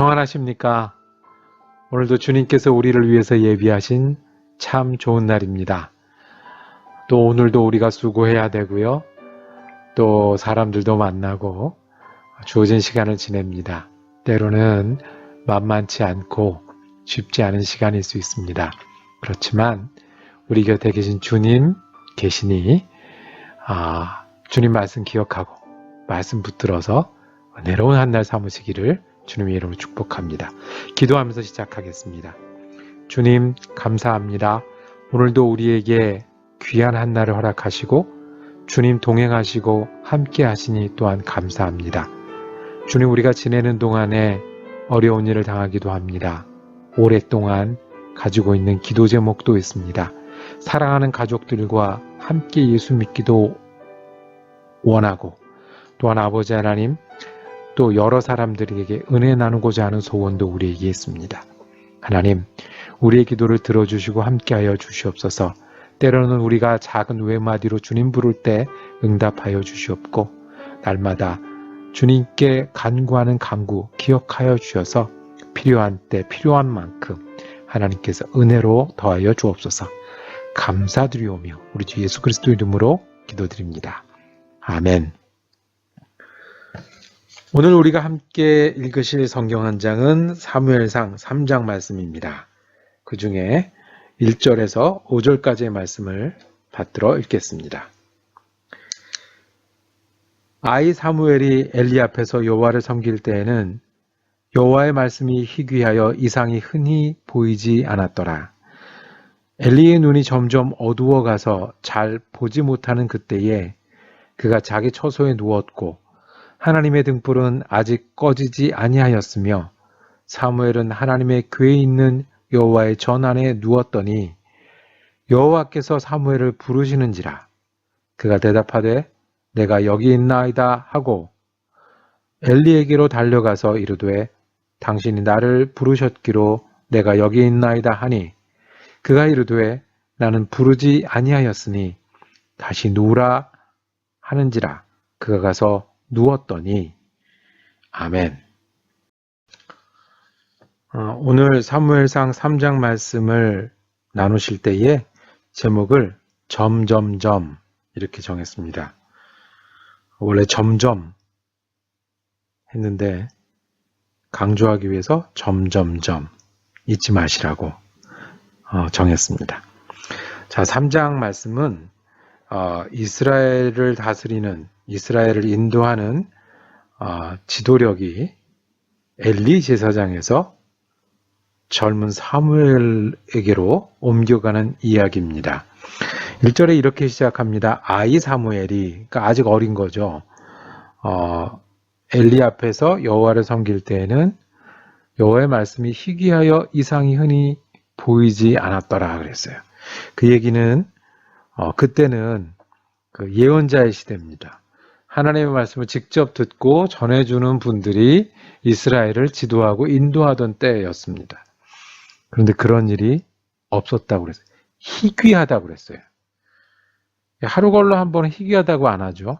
평안하십니까? 오늘도 주님께서 우리를 위해서 예비하신 참 좋은 날입니다. 또 오늘도 우리가 수고해야 되고요. 또 사람들도 만나고 주어진 시간을 지냅니다. 때로는 만만치 않고 쉽지 않은 시간일 수 있습니다. 그렇지만 우리 곁에 계신 주님 계시니 주님 말씀 기억하고 말씀 붙들어서 은혜로운 한 날 삼으시기를 주님의 이름으로 축복합니다. 기도하면서 시작하겠습니다. 주님 감사합니다. 오늘도 우리에게 귀한 한 날을 허락하시고 주님 동행하시고 함께 하시니 또한 감사합니다. 주님 우리가 지내는 동안에 어려운 일을 당하기도 합니다. 오랫동안 가지고 있는 기도 제목도 있습니다. 사랑하는 가족들과 함께 예수 믿기도 원하고 또한 아버지 하나님 또 여러 사람들에게 은혜 나누고자 하는 소원도 우리에게 있습니다. 하나님, 우리의 기도를 들어주시고 함께하여 주시옵소서. 때로는 우리가 작은 외마디로 주님 부를 때 응답하여 주시옵고 날마다 주님께 간구하는 간구 기억하여 주셔서 필요한 때 필요한 만큼 하나님께서 은혜로 더하여 주옵소서. 감사드리오며 우리 주 예수 그리스도 이름으로 기도드립니다. 아멘. 오늘 우리가 함께 읽으실 성경 한 장은 사무엘상 3장 말씀입니다. 그 중에 1절에서 5절까지의 말씀을 받들어 읽겠습니다. 아이 사무엘이 엘리 앞에서 여호와를 섬길 때에는 여호와의 말씀이 희귀하여 이상이 흔히 보이지 않았더라. 엘리의 눈이 점점 어두워가서 잘 보지 못하는 그때에 그가 자기 처소에 누웠고 하나님의 등불은 아직 꺼지지 아니하였으며 사무엘은 하나님의 궤에 있는 여호와의 전 안에 누웠더니 여호와께서 사무엘을 부르시는지라. 그가 대답하되 내가 여기 있나이다 하고 엘리에게로 달려가서 이르되 당신이 나를 부르셨기로 내가 여기 있나이다 하니 그가 이르되 나는 부르지 아니하였으니 다시 누우라 하는지라. 그가 가서 누웠더니 아멘. 오늘 사무엘상 3장 말씀을 나누실 때에 제목을 점점점 이렇게 정했습니다. 원래 점점 했는데 강조하기 위해서 점점점 잊지 마시라고 정했습니다. 자, 3장 말씀은 이스라엘을 다스리는 이스라엘을 인도하는 지도력이 엘리 제사장에서 젊은 사무엘에게로 옮겨가는 이야기입니다. 1절에 이렇게 시작합니다. 아이 사무엘이, 그러니까 아직 어린 거죠. 엘리 앞에서 여호와를 섬길 때에는 여호와의 말씀이 희귀하여 이상이 흔히 보이지 않았더라 그랬어요. 그 얘기는 그때는 그 예언자의 시대입니다. 하나님의 말씀을 직접 듣고 전해주는 분들이 이스라엘을 지도하고 인도하던 때였습니다. 그런데 그런 일이 없었다고 그랬어요. 희귀하다고 그랬어요. 하루 걸러 한 번은 희귀하다고 안 하죠.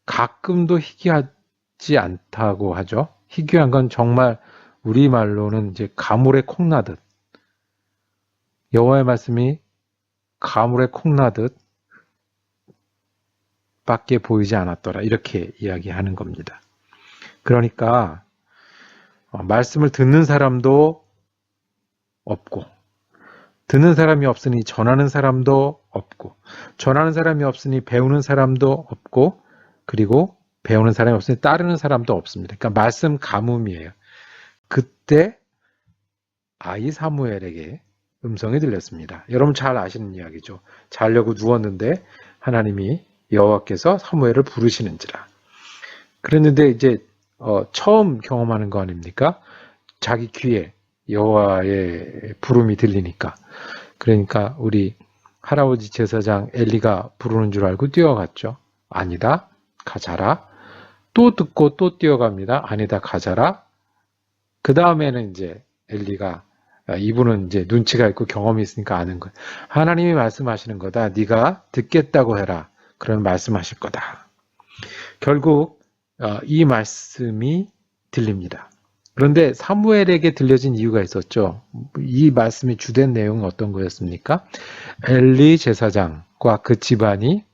가끔도 희귀하지 않다고 하죠. 희귀한 건 정말 우리말로는 이제 가물에 콩나듯 여호와의 말씀이 가물에 콩나듯 밖에 보이지 않았더라. 이렇게 이야기하는 겁니다. 그러니까 말씀을 듣는 사람도 없고 듣는 사람이 없으니 전하는 사람도 없고 전하는 사람이 없으니 배우는 사람도 없고 그리고 배우는 사람이 없으니 따르는 사람도 없습니다. 그러니까 말씀 가뭄이에요. 그때 아이 사무엘에게 음성이 들렸습니다. 여러분 잘 아시는 이야기죠. 자려고 누웠는데 하나님이 여호와께서 사무엘을 부르시는지라. 그랬는데 이제 처음 경험하는 거 아닙니까? 자기 귀에 여호와의 부름이 들리니까. 그러니까 우리 할아버지 제사장 엘리가 부르는 줄 알고 뛰어갔죠. 아니다, 가자라. 또 듣고 또 뛰어갑니다. 아니다, 가자라. 그 다음에는 이제 엘리가 이분은 이제 눈치가 있고 경험이 있으니까 아는 거예요. 하나님이 말씀하시는 거다. 네가 듣겠다고 해라. 그러면 말씀하실 거다. 결국 이 말씀이 들립니다. 그런데 사무엘에게 들려진 이유가 있었죠. 이 말씀의 주된 내용은 어떤 거였습니까? 엘리 제사장과 그 집안이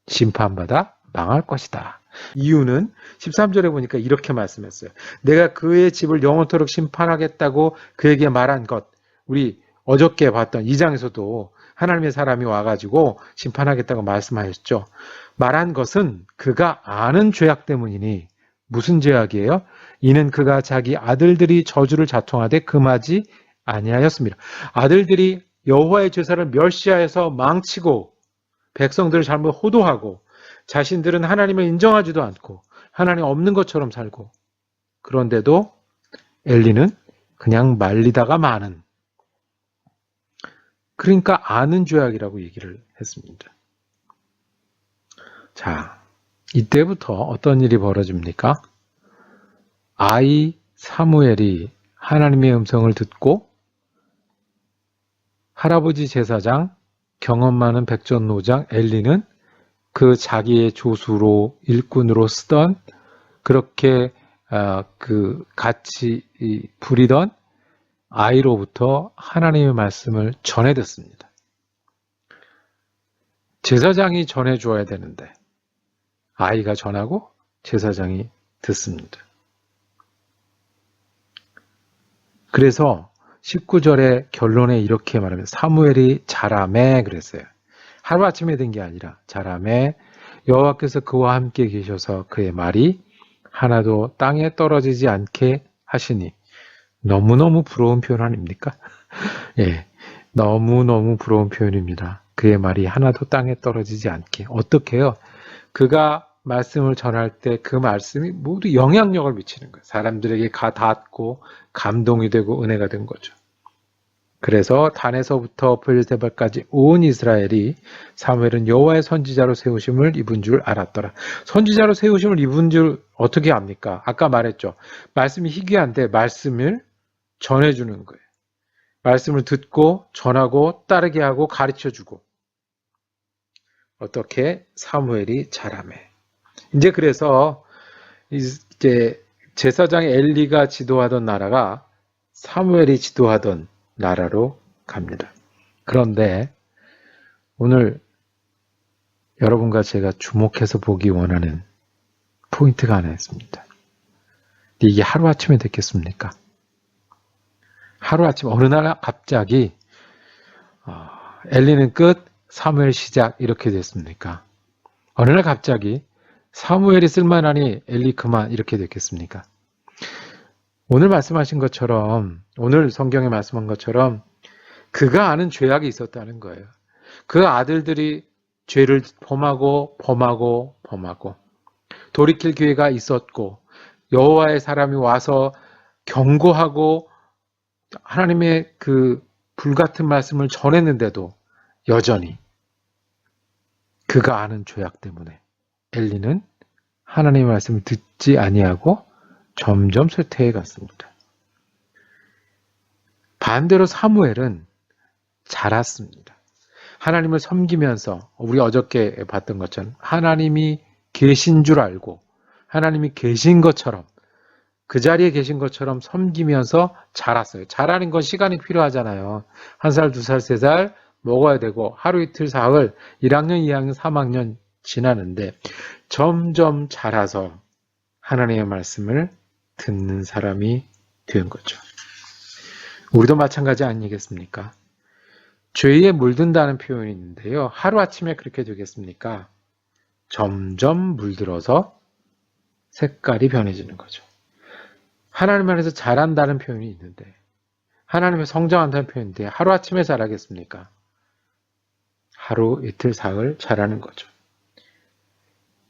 심판받아 망할 것이다. 이유는 13절에 보니까 이렇게 말씀했어요. 내가 그의 집을 영원토록 심판하겠다고 그에게 말한 것. 우리 어저께 봤던 2장에서도 하나님의 사람이 와가지고 심판하겠다고 말씀하셨죠. 말한 것은 그가 아는 죄악 때문이니 무슨 죄악이에요? 이는 그가 자기 아들들이 저주를 자통하되 금하지 아니하였습니다. 아들들이 여호와의 제사를 멸시하여서 망치고 백성들을 잘못 호도하고 자신들은 하나님을 인정하지도 않고 하나님 없는 것처럼 살고 그런데도 엘리는 그냥 말리다가 마는 그러니까 아는 죄악이라고 얘기를 했습니다. 자, 이때부터 어떤 일이 벌어집니까? 아이 사무엘이 하나님의 음성을 듣고 할아버지 제사장, 경험 많은 백전노장 엘리는 그 자기의 조수로 일꾼으로 쓰던 그렇게 같이 부리던 아이로부터 하나님의 말씀을 전해 듣습니다. 제사장이 전해 주어야 되는데 아이가 전하고 제사장이 듣습니다. 그래서 19절의 결론에 이렇게 말하면 사무엘이 자라매 그랬어요. 하루아침에 된 게 아니라 자라매 여호와께서 그와 함께 계셔서 그의 말이 하나도 땅에 떨어지지 않게 하시니 너무너무 부러운 표현 아닙니까? 예, 너무너무 부러운 표현입니다. 그의 말이 하나도 땅에 떨어지지 않게. 어떻게 해요? 그가 말씀을 전할 때 그 말씀이 모두 영향력을 미치는 거예요. 사람들에게 닿고 감동이 되고 은혜가 된 거죠. 그래서 단에서부터 브엘세바까지 온 이스라엘이 사무엘은 여호와의 선지자로 세우심을 입은 줄 알았더라. 선지자로 세우심을 입은 줄 어떻게 압니까? 아까 말했죠. 말씀이 희귀한데 말씀을 전해주는 거예요. 말씀을 듣고 전하고 따르게 하고 가르쳐주고 어떻게 사무엘이 자라매. 이제 그래서 이제 제사장 엘리가 지도하던 나라가 사무엘이 지도하던 나라로 갑니다. 그런데 오늘 여러분과 제가 주목해서 보기 원하는 포인트가 하나 있습니다. 이게 하루아침에 됐겠습니까? 하루아침 어느 날 갑자기 엘리는 끝, 사무엘 시작 이렇게 됐습니까? 어느 날 갑자기 사무엘이 쓸만하니 엘리 그만 이렇게 됐겠습니까? 오늘 말씀하신 것처럼 오늘 성경에 말씀한 것처럼 그가 아는 죄악이 있었다는 거예요. 그 아들들이 죄를 범하고 돌이킬 기회가 있었고 여호와의 사람이 와서 경고하고 하나님의 그 불같은 말씀을 전했는데도 여전히 그가 아는 죄악 때문에 엘리는 하나님의 말씀을 듣지 아니하고 점점 쇠퇴해 갔습니다. 반대로 사무엘은 자랐습니다. 하나님을 섬기면서 우리 어저께 봤던 것처럼 하나님이 계신 줄 알고 하나님이 계신 것처럼 그 자리에 계신 것처럼 섬기면서 자랐어요. 자라는 건 시간이 필요하잖아요. 1살, 2살, 3살 먹어야 되고 하루 이틀 사흘 1학년, 2학년, 3학년 지나는데 점점 자라서 하나님의 말씀을 듣는 사람이 된 거죠. 우리도 마찬가지 아니겠습니까? 죄에 물든다는 표현이 있는데요. 하루아침에 그렇게 되겠습니까? 점점 물들어서 색깔이 변해지는 거죠. 하나님 안에서 자란다는 표현이 있는데 하나님의 성장한다는 표현인데 하루아침에 자라겠습니까? 하루, 이틀, 사흘 자라는 거죠.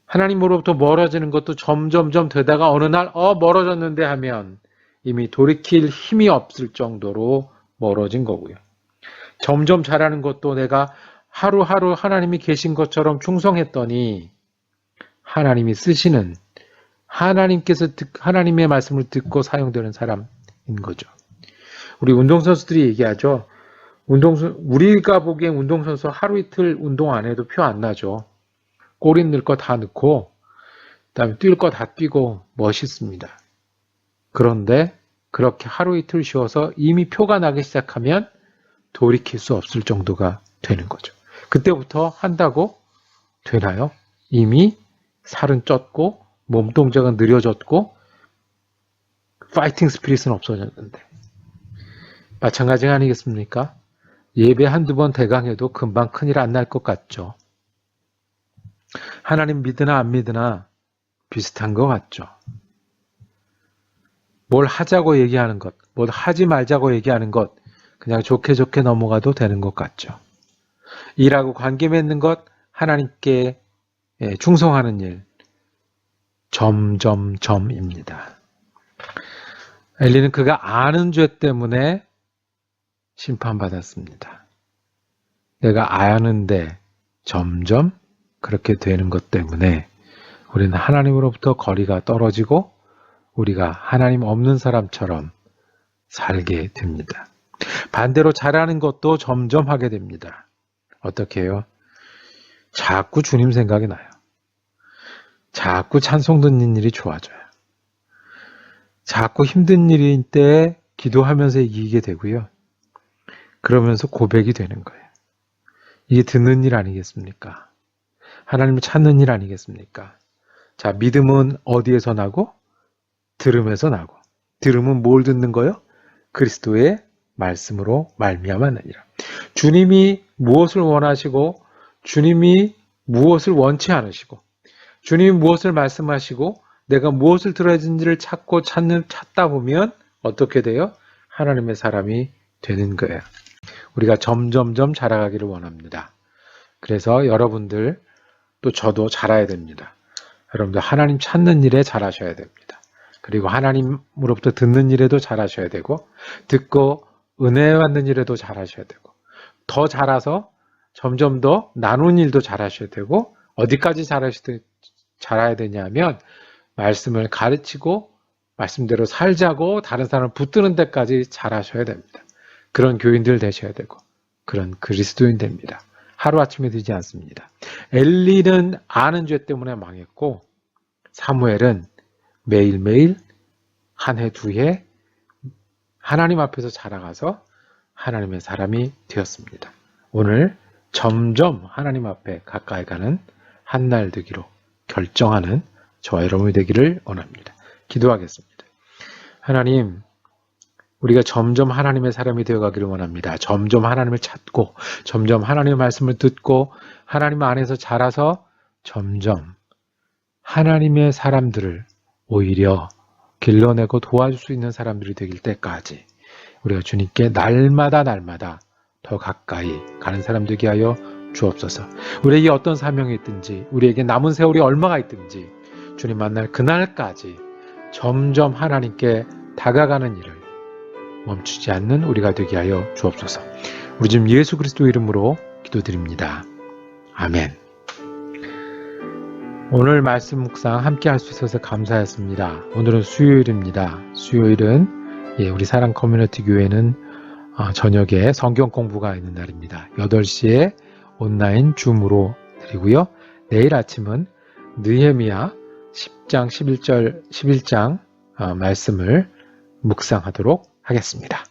하나님으로부터 멀어지는 것도 점점점 되다가 어느 날 멀어졌는데 하면 이미 돌이킬 힘이 없을 정도로 멀어진 거고요. 점점 자라는 것도 내가 하루하루 하나님이 계신 것처럼 충성했더니 하나님이 쓰시는 하나님께서 하나님의 말씀을 듣고 사용되는 사람인 거죠. 우리 운동선수들이 얘기하죠. 우리가 보기엔 운동선수 하루 이틀 운동 안 해도 표 안 나죠. 꼬리 넣을 거 다 넣고 그다음에 뛸 거 다 뛰고 멋있습니다. 그런데 그렇게 하루 이틀 쉬어서 이미 표가 나기 시작하면 돌이킬 수 없을 정도가 되는 거죠. 그때부터 한다고 되나요? 이미 살은 쪘고 몸 동작은 느려졌고 파이팅 스피릿은 없어졌는데. 마찬가지가 아니겠습니까? 예배 한두 번 대강해도 금방 큰일 안 날 것 같죠. 하나님 믿으나 안 믿으나 비슷한 것 같죠. 뭘 하자고 얘기하는 것, 뭘 하지 말자고 얘기하는 것, 그냥 좋게 좋게 넘어가도 되는 것 같죠. 일하고 관계 맺는 것, 하나님께 충성하는 일, 점점점입니다. 엘리는 그가 아는 죄 때문에 심판받았습니다. 내가 아는데 점점 그렇게 되는 것 때문에 우리는 하나님으로부터 거리가 떨어지고 우리가 하나님 없는 사람처럼 살게 됩니다. 반대로 잘하는 것도 점점 하게 됩니다. 어떻게 해요? 자꾸 주님 생각이 나요. 자꾸 찬송 듣는 일이 좋아져요. 자꾸 힘든 일일 때 기도하면서 이기게 되고요. 그러면서 고백이 되는 거예요. 이게 듣는 일 아니겠습니까? 하나님을 찾는 일 아니겠습니까? 자, 믿음은 어디에서 나고? 들음에서 나고. 들음은 뭘 듣는 거요? 그리스도의 말씀으로 말미암았느니라. 주님이 무엇을 원하시고 주님이 무엇을 원치 않으시고 주님이 무엇을 말씀하시고 내가 무엇을 들어야 되는지를 찾다 보면 어떻게 돼요? 하나님의 사람이 되는 거예요. 우리가 점점점 자라가기를 원합니다. 그래서 여러분들 또 저도 자라야 됩니다. 여러분들 하나님 찾는 일에 잘하셔야 됩니다. 그리고 하나님으로부터 듣는 일에도 잘하셔야 되고 듣고 은혜 받는 일에도 잘하셔야 되고 더 자라서 점점 더 나눈 일도 잘하셔야 되고 어디까지 잘해야 되냐면 말씀을 가르치고 말씀대로 살자고 다른 사람을 붙드는 데까지 잘하셔야 됩니다. 그런 교인들 되셔야 되고 그런 그리스도인 됩니다. 하루아침에 되지 않습니다. 엘리는 아는 죄 때문에 망했고 사무엘은 매일매일 한 해, 두 해 하나님 앞에서 자라가서 하나님의 사람이 되었습니다. 오늘 점점 하나님 앞에 가까이 가는 한날 되기로 결정하는 저와 여러분이 되기를 원합니다. 기도하겠습니다. 하나님, 우리가 점점 하나님의 사람이 되어가기를 원합니다. 점점 하나님을 찾고 점점 하나님의 말씀을 듣고 하나님 안에서 자라서 점점 하나님의 사람들을 오히려 길러내고 도와줄 수 있는 사람들이 되길 때까지 우리가 주님께 날마다 더 가까이 가는 사람 되게 하여 주옵소서. 우리에게 어떤 사명이 있든지 우리에게 남은 세월이 얼마가 있든지 주님 만날 그날까지 점점 하나님께 다가가는 일을 멈추지 않는 우리가 되게 하여 주옵소서. 우리 주님 예수 그리스도 이름으로 기도드립니다. 아멘. 오늘 말씀 묵상 함께 할 수 있어서 감사했습니다. 오늘은 수요일입니다. 수요일은 우리 사랑 커뮤니티 교회는 저녁에 성경 공부가 있는 날입니다. 8시에 온라인 줌으로 드리고요. 내일 아침은 느헤미야 10장 11장 말씀을 묵상하도록 하겠습니다.